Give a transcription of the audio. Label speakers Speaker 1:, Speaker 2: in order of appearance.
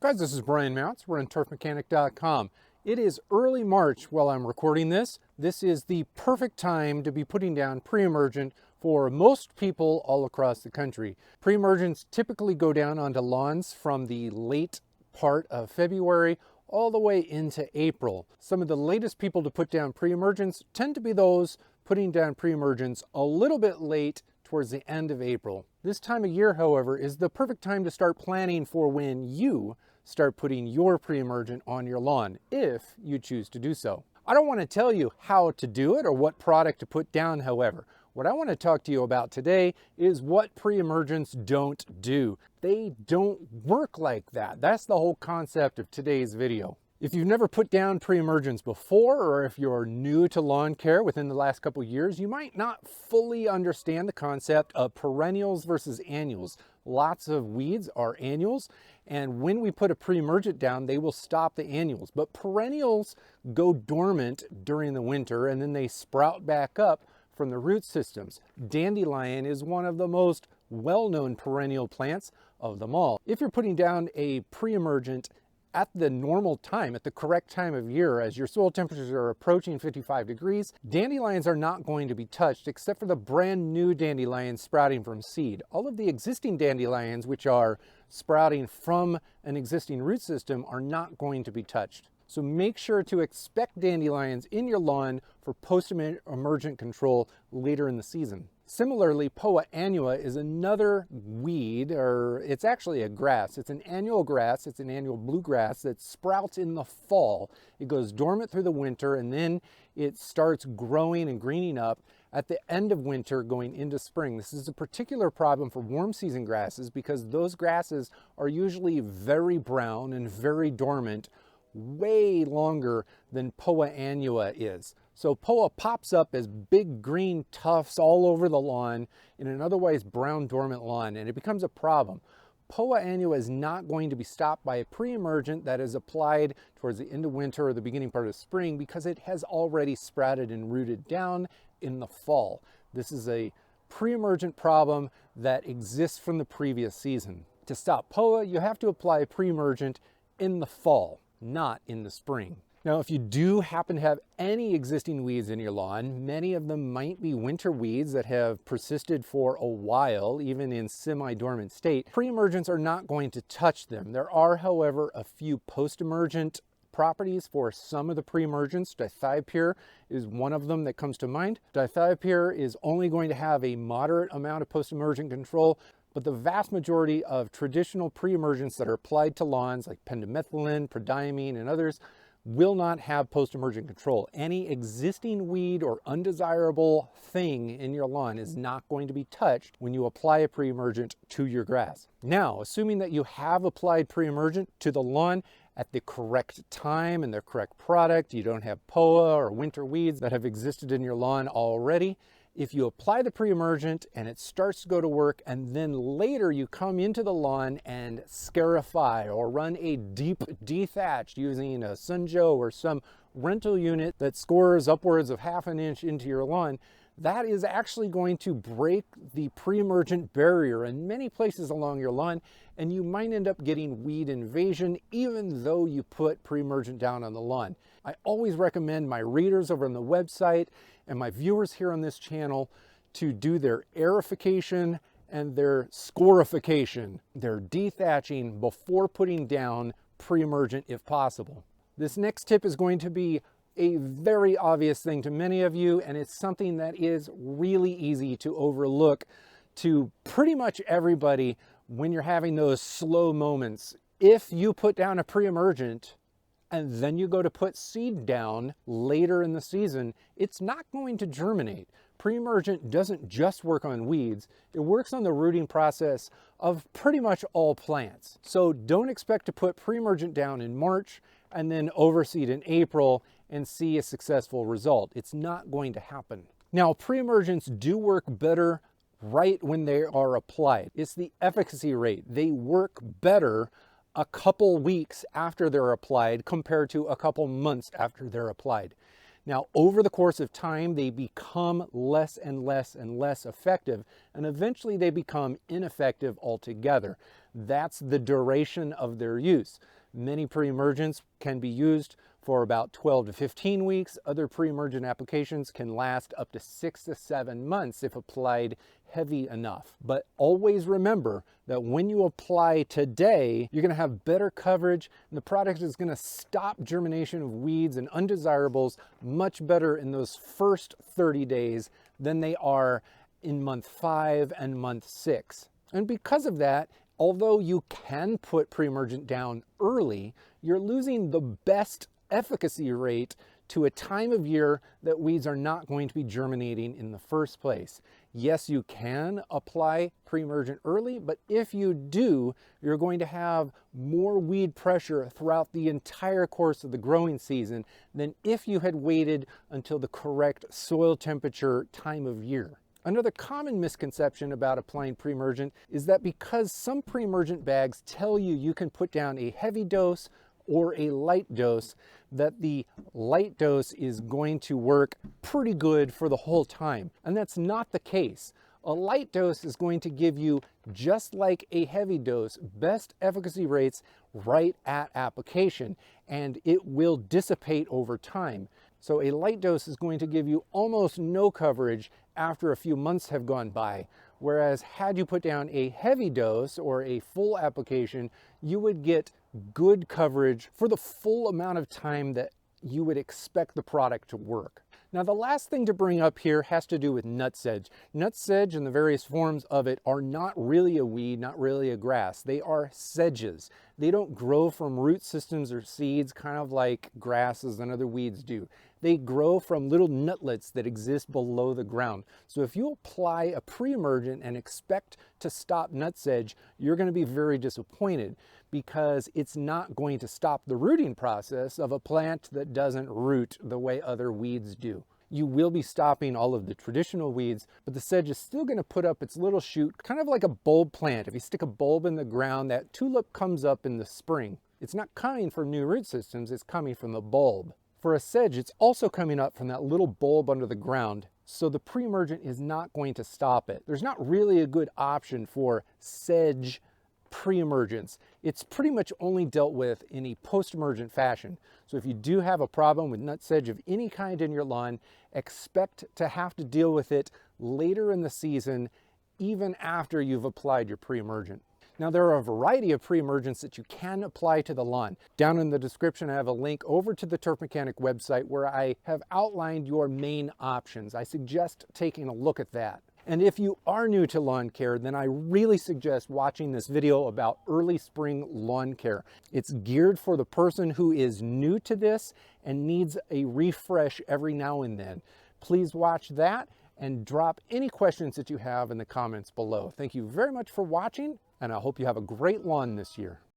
Speaker 1: Guys, this is Brian Mounts. We're on turfmechanic.com. It is early March while I'm recording this. This is the perfect time to be putting down pre-emergent for most people all across the country. Pre-emergents typically go down onto lawns from the late part of February all the way into April. Some of the latest people to put down pre-emergents tend to be those putting down pre-emergents a little bit late towards the end of April. This time of year, however, is the perfect time to start planning for when you start putting your pre-emergent on your lawn, if you choose to do so. I don't want to tell you how to do it or what product to put down, however. What I want to talk to you about today is what pre-emergents don't do. They don't work like that. That's the whole concept of today's video. If you've never put down pre-emergents before, or if you're new to lawn care within the last couple of years, you might not fully understand the concept of perennials versus annuals. Lots of weeds are annuals, and when we put a pre-emergent down, they will stop the annuals. But perennials go dormant during the winter, and then they sprout back up from the root systems. Dandelion is one of the most well-known perennial plants of them all. If you're putting down a pre-emergent at the normal time, at the correct time of year, as your soil temperatures are approaching 55 degrees, dandelions are not going to be touched except for the brand new dandelions sprouting from seed. All of the existing dandelions, which are sprouting from an existing root system, are not going to be touched. So make sure to expect dandelions in your lawn for post-emergent control later in the season. Similarly, Poa Annual is another weed, or it's actually a grass. It's an annual grass. It's an annual bluegrass that sprouts in the fall. It goes dormant through the winter, and then it starts growing and greening up at the end of winter going into spring. This is a particular problem for warm season grasses because those grasses are usually very brown and very dormant, way longer than Poa Annua is. So Poa pops up as big green tufts all over the lawn in an otherwise brown dormant lawn, and it becomes a problem. Poa Annua is not going to be stopped by a pre-emergent that is applied towards the end of winter or the beginning part of spring because it has already sprouted and rooted down in the fall. This is a pre-emergent problem that exists from the previous season. To stop Poa, you have to apply a pre-emergent in the fall, not in the spring. Now, if you do happen to have any existing weeds in your lawn, many of them might be winter weeds that have persisted for a while, even in semi-dormant state. Pre-emergents are not going to touch them. There are, however, a few post-emergent properties for some of the pre-emergents. Dithiopyr is one of them that comes to mind. Dithiopyr is only going to have a moderate amount of post-emergent control, but the vast majority of traditional pre-emergents that are applied to lawns, like pendimethalin, prodiamine, and others, will not have post-emergent control. Any existing weed or undesirable thing in your lawn is not going to be touched when you apply a pre-emergent to your grass. Now, assuming that you have applied pre-emergent to the lawn at the correct time and the correct product, you don't have Poa or winter weeds that have existed in your lawn already, if you apply the pre-emergent and it starts to go to work, and then later you come into the lawn and scarify or run a deep dethatch using a Sunjo or some rental unit that scores upwards of ½ an inch into your lawn, that is actually going to break the pre-emergent barrier in many places along your lawn, and you might end up getting weed invasion even though you put pre-emergent down on the lawn. I always recommend my readers over on the website and my viewers here on this channel to do their aerification and their scorification, their dethatching, before putting down pre-emergent if possible. This next tip is going to be a very obvious thing to many of you, and it's something that is really easy to overlook to pretty much everybody when you're having those slow moments. If you put down a pre-emergent and then you go to put seed down later in the season, it's not going to germinate. Pre-emergent doesn't just work on weeds, it works on the rooting process of pretty much all plants. So don't expect to put pre-emergent down in March and then overseed in April and see a successful result. It's not going to happen. Now, pre-emergents do work better right when they are applied. It's the efficacy rate. They work better a couple weeks after they're applied compared to a couple months after they're applied. Now, over the course of time, they become less and less and less effective, and eventually they become ineffective altogether. That's the duration of their use. Many pre-emergents can be used for about 12 to 15 weeks. Other pre-emergent applications can last up to 6 to 7 months if applied heavy enough. But always remember that when you apply today, you're going to have better coverage, and the product is going to stop germination of weeds and undesirables much better in those first 30 days than they are in month 5 and month 6. And because of that, although you can put pre-emergent down early, you're losing the best efficacy rate to a time of year that weeds are not going to be germinating in the first place. Yes, you can apply pre-emergent early, but if you do, you're going to have more weed pressure throughout the entire course of the growing season than if you had waited until the correct soil temperature time of year. Another common misconception about applying pre-emergent is that because some pre-emergent bags tell you you can put down a heavy dose or a light dose, that the light dose is going to work pretty good for the whole time. And that's not the case. A light dose is going to give you, just like a heavy dose, best efficacy rates right at application, and it will dissipate over time. So a light dose is going to give you almost no coverage after a few months have gone by. Whereas had you put down a heavy dose or a full application, you would get good coverage for the full amount of time that you would expect the product to work. Now, the last thing to bring up here has to do with nutsedge. Nutsedge and the various forms of it are not really a weed, not really a grass. They are sedges. They don't grow from root systems or seeds, kind of like grasses and other weeds do. They grow from little nutlets that exist below the ground. So if you apply a pre-emergent and expect to stop nutsedge, you're going to be very disappointed, because it's not going to stop the rooting process of a plant that doesn't root the way other weeds do. You will be stopping all of the traditional weeds, but the sedge is still going to put up its little shoot, kind of like a bulb plant. If you stick a bulb in the ground, that tulip comes up in the spring. It's not coming from new root systems, it's coming from the bulb. For a sedge, it's also coming up from that little bulb under the ground, so the pre-emergent is not going to stop it. There's not really a good option for sedge pre-emergents. It's pretty much only dealt with in a post-emergent fashion. So if you do have a problem with nutsedge of any kind in your lawn, expect to have to deal with it later in the season, even after you've applied your pre-emergent. Now, there are a variety of pre-emergents that you can apply to the lawn. Down in the description, I have a link over to the Turf Mechanic website where I have outlined your main options. I suggest taking a look at that. And if you are new to lawn care, then I really suggest watching this video about early spring lawn care. It's geared for the person who is new to this and needs a refresh every now and then. Please watch that and drop any questions that you have in the comments below. Thank you very much for watching, and I hope you have a great lawn this year.